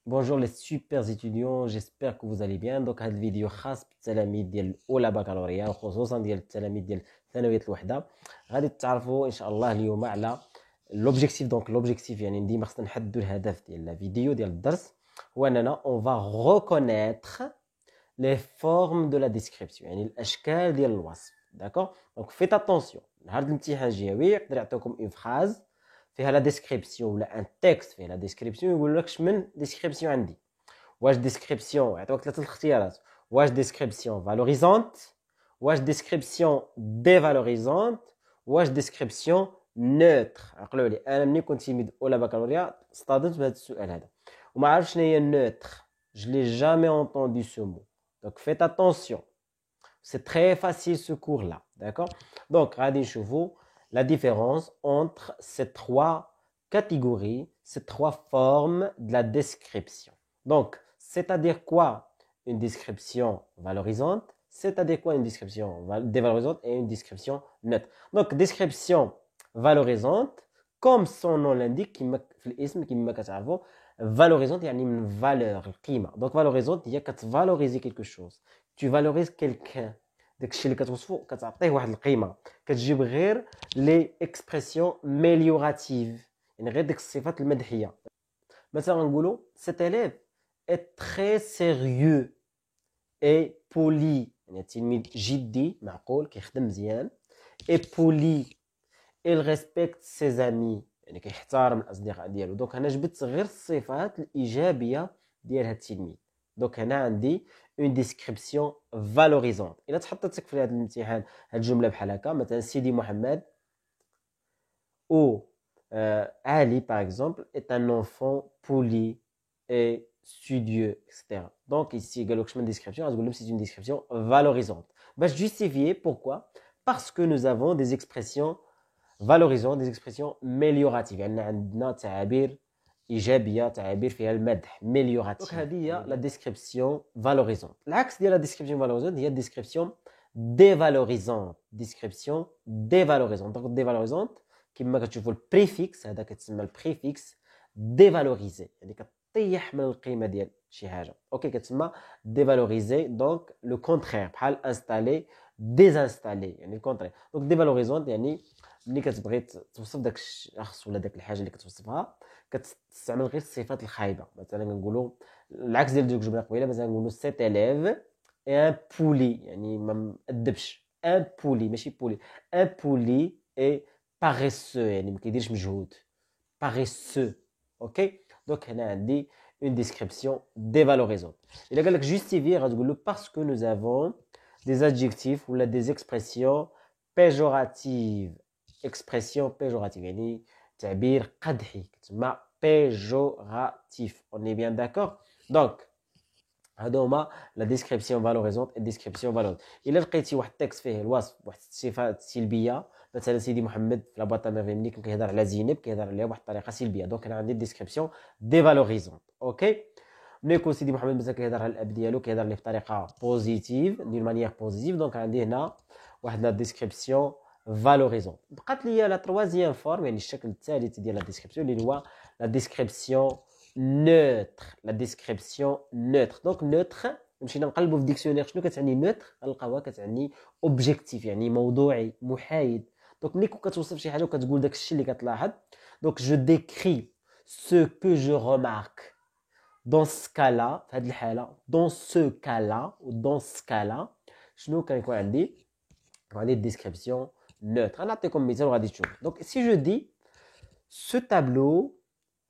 Bonjour les super étudiants, j'espère que vous allez bien. Donc cette vidéo خاص بالتلاميذ ديال اولى بكالوريا وخصوصا ديال التلاميذ ديال الثانويه الوحده. غادي تعرفوا ان شاء الله اليوم على l'objectif. Donc l'objectif يعني ديما خصنا نحددوا الهدف ديال الفيديو ديال الدرس هو اننا on va reconnaître les formes de la description يعني الاشكال ديال الوصف. داكور دونك فيت اتونسيون نهار الامتحان جاوي يقدر يعطيكم اون فراز فيها لا ديسكريبسيون ولا ان تكست فيه لا ديسكريبسيون يقول لك شمن ديسكريبسيون عندي. واش ديسكريبسيون يعطيوك ثلاثه الاختيارات، واش ديسكريبسيون فالوريزونت، واش ديسكريبسيون ديفالوريزونت، واش ديسكريبسيون نوتر. عقلوا لي انا ملي كنت تلميذ اولى بكالوريا اصطدمت بهذا السؤال هذا وما عرفتش شنو هي نوتر. Je l'ai jamais entendu ce mot. Donc faites attention. C'est très facile ce cours-là. D'accord? Donc, regardez chez vous la différence entre ces trois catégories, ces trois formes de la description. Donc, c'est-à-dire quoi une description valorisante, c'est-à-dire quoi une description dévalorisante et une description neutre. Donc, description valorisante, comme son nom l'indique, valorisante يعني من valeur القيمة. Donc valorisante هي كتفالوريزي quelque chose. Tu valorises quelqu'un. داكشي اللي كتوصفو كتعطيه واحد القيمة. كتجيب غير لي اكسبرسيون ميليوراتيف يعني غير ديك الصفات المدحية. مثلا نقولو cet élève est très sérieux et poli يعني التلميذ جدي معقول كيخدم مزيان et poli il respecte ses amis يعني كيحترم الاصدقاء ديالو. دونك انا جبت غير الصفات الايجابيه ديال هاد التلميذ. دونك هنا عندي اون ديسكريبسيون فالوريزونت. الا تحطت لك في هذا الامتحان هاد الجمله بحال هكا مثلا سيدي محمد او Ali par exemple est un enfant poli et studieux etc. Donc ici قال لك شنو description غتقول لهم c'est une description valorisante باش justifier pourquoi parce que nous avons des expressions valorisant des expressions mélioratives يعني عندنا تعابير ايجابيه تعابير فيها المدح ميليوراتيف. دونك هذه هي لا ديسكريبسيون فالوريزونت. العكس ديال لا ديسكريبسيون فالوريزونت هي ديسكريبسيون ديفالوريزونت. ديسكريبسيون ديفالوريزونت. دونك ديفالوريزونت كما كتشوفوا البريفيكس هذا كتسمى البريفيكس ديفالوريزي يعني كطيح من القيمه ديال شي حاجه. اوكي كتسمى ديفالوريزي. دونك لو كونترير بحال انستالي ديزانستالي يعني الكونترير. دونك ديفالوريزونت يعني ملي كتبغي توصف داك الشخص ولا داك الحاجه اللي كتوصفها كتستعمل غير الصفات الخايبه. مثلا كنقولوا العكس ديال ديك الجمله قبيله مثلا نقولوا سيت اليف اي ان بولي يعني ما مادبش. ان بولي ماشي بولي. ان بولي اي باريسو يعني ما كيديرش مجهود. باريسو. اوكي دونك هنا عندي اون ديسكريبسيون ديفالوريزونت. الا قال لك جوستيفي غتقول له باسكو نو افون des adjectifs ou des expressions péjoratives. expression péjorative يعني تعبير قدحي كتسمى péjoratif. On est bien d'accord. Donc هادو هما لا ديسكريبسيون فالوريزونت اي ديسكريبسيون فالوريزونت. الا لقيتي واحد التكست فيه الوصف واحد الصفات سلبيه مثلا سيدي محمد في لابواط ميرفي ملي كان كيهضر على زينب كيهضر عليها بواحد الطريقه سلبيه. دونك انا عندي ديسكريبسيون ديفالوريزونت. اوكي ملي يكون سيدي محمد مثلا كيهضر على الاب ديالو كيهضر ليه بطريقه بوزيتيف دون مانيير بوزيتيف. دونك عندي هنا واحد لا ديسكريبسيون فالوريزون. بقات ليا لا تروازيام فورم يعني الشكل الثالث ديال لا ديسكريبسيون اللي هو لا ديسكريبسيون نوتر. لا ديسكريبسيون نوتر. دونك نوتر مشينا نقلبوا في الديكسيونير شنو كتعني نوتر غنلقاوها كتعني اوبجيكتيف يعني موضوعي محايد. دونك ملي كتوصف شي حاجه وكتقول داك الشيء اللي كتلاحظ دونك جو ديكري سو كو جو ريمارك. dans ce cas-là في هذه الحاله dans ce cas-là ou dans ce cas-là شنو كيكون عندي description neutre. نعطيكم مثال وغادي تشوف. donc si je dis ce tableau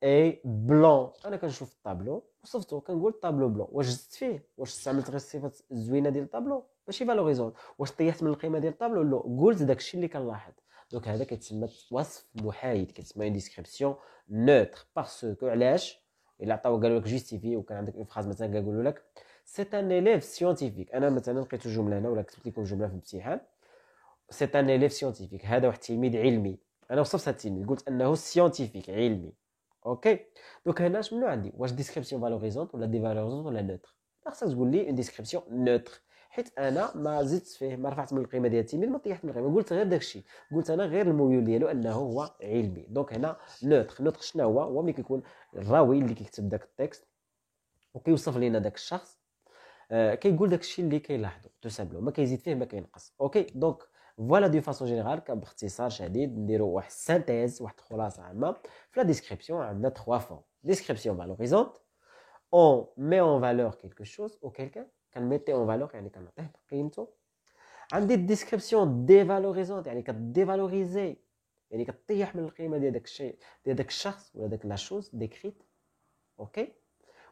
est blanc انا كنشوف الطابلو وصفته كنقول طابلو بلون. واش زدت فيه واش استعملت غير الصفات الزوينه ديال الطابلو ماشي فالوريزون. واش طيحت من القيمه ديال الطابلو لا قلت داكشي اللي كنلاحظ. دونك هذا كيتسمى وصف محايد كيتسمى une description neutre parce que علاش الا عطاو قالوا لك جوستيفي وكان عندك اون فراز مثلا قالوا لك سي ان اليف سيونتيفيك. انا مثلا لقيت جمله هنا ولا كتبت لكم جمله في الامتحان سي ان اليف سيونتيفيك هذا واحد التلميذ علمي. انا وصفت هذا التلميذ قلت انه سيونتيفيك علمي. اوكي دونك هنا شنو عندي واش ديسكريبسيون فالوريزونت ولا ديفالوريزونت ولا نوتر. خاصك تقول لي اون ديسكريبسيون نوتر حيت انا ما زدت فيه ما رفعت من القيمه ديال التلميذ ما طيحت من القيمه قلت غير داكشي. قلت انا غير الميول ديالو انه هو علمي. دونك هنا نوتر. نوتر شنو هو ملي كيكون الراوي اللي كيكتب داك التكست وكيوصف لينا داك الشخص كيقول داك الشيء اللي كيلاحظو تو سامبلو، ما كيزيد فيه ما كينقص. اوكي دونك فوالا دو فاسون جينيرال باختصار شديد نديرو واحد السانتيز، واحد الخلاصه عامه. في لا ديسكريبسيون عندنا 3 فورم. ديسكريبسيون فالوريزونت، on met en valeur quelque chose ou quelqu'un كنميتي en valeur يعني كنعطيه قيمته. عندي الديسكريبسيون ديفالوريزونت يعني كديفالوريزي، يعني كطيح من القيمه ديال داك الشيء ديال داك الشخص ولا داك لا شوز ديكريت. اوكي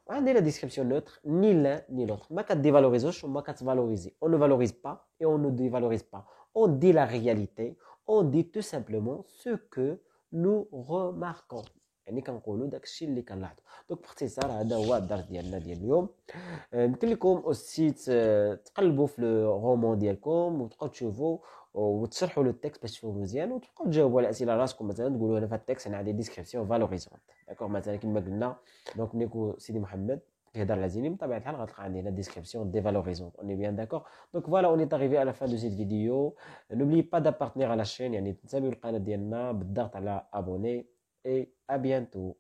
وعندي لا ديسكريبسيون نوتر، ni l'un ni l'autre. ما كديفالوريزوش وما كتفالوريزي. On ne valorise pas et on ne dévalorise pas. On dit la réalité, on dit tout simplement ce que nous remarquons. يعني كنقولوا داك الشيء اللي كنلاحظوا. دونك باختصار هذا هو الدرس ديالنا ديال اليوم. يمكن لكم اوسي تقلبوا في الرومون ديالكم وتبقاو تشوفوا وتشرحوا لو التكست باش تفهموا مزيان، وتبقاو تجاوبوا على اسئله راسكم. مثلا تقولوا انا في التكست انا عندي ديسكريبسيون فالوريزونت، داكوغ مثلا كما قلنا. دونك ملي سيدي محمد كيهضر على زيني بطبيعه الحال غتلقى عندنا ديسكريبسيون ديفالوريزونت. اوني بيان داكوغ. دونك فوالا اوني arrivé à la fin de cette vidéo. N'oubliez pas d'appartenir à la chaîne، يعني تنتميوا للقناه ديالنا بالضغط على abonner et à bientôt.